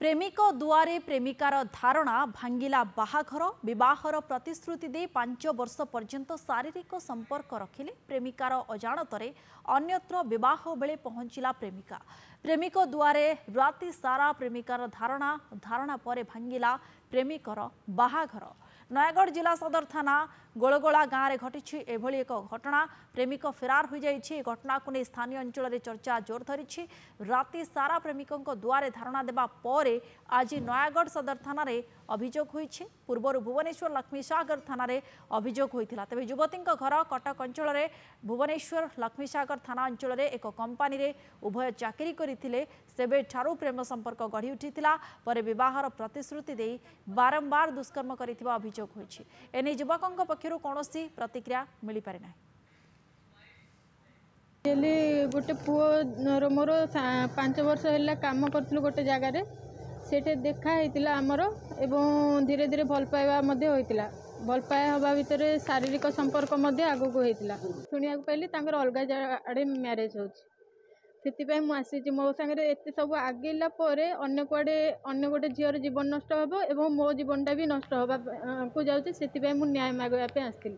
प्रेमिक दुआरे प्रेमिकार धारणा भांगिला बाहाघर विवाहर प्रतिश्रुति दे 5 वर्ष पर्यंत शारीरिक संपर्क रखिले प्रेमिकार अजाणतरे अन्यत्र विवाह बेले पहुंचला प्रेमिका। प्रेमिक दुआरे राति सारा प्रेमिकार धारणा पर भांगिला प्रेमिकर बाहाघर। नयागढ़ जिला सदर थाना गोलगोला गाँव में घटी एभली एक घटना। प्रेमिक फेरार हो जाइए। घटना को नहीं स्थानीय अंचल में चर्चा जोर धरी। राति सारा प्रेमिकों दुआरे धारणा देवा पर आज नयागढ़ सदर थाना रे अभियोग होइछि। पूर्वर भुवनेश्वर लक्ष्मीसागर थाना रे अभियोग होइथिला। तेबे युवती घर कटक अंचल में भुवनेश्वर लक्ष्मीसागर थाना अंचल में एक कंपानी रे उभय चाकरी करथिले। सेबे ठारू प्रेम संपर्क गढ़ी उठिथिला पर विवाहर प्रतिश्रुति दे बारंबार दुष्कर्म करिथिबा अभियोग होइछि। एने युवकक पक्षरु कोनोसी प्रतिक्रिया मिली पारे नाही। गोटे पुओ मोर 5 वर्ष है कम करूँ गोटे जगार से देखा होता आमर एवं धीरे धीरे भल पाइबा भल पाए हवा भितर शारीरिक संपर्क आगक होता शुणा पाइली अलग आड़े म्यारेज होती मुझे मो सागर एत सब आगेला अन्य कुआडे अन्य गोटे झीर जीवन नष्ट हम और मो जीवनटा भी नष्ट होगा जाऊँगी से न्याय मागवाई आसती।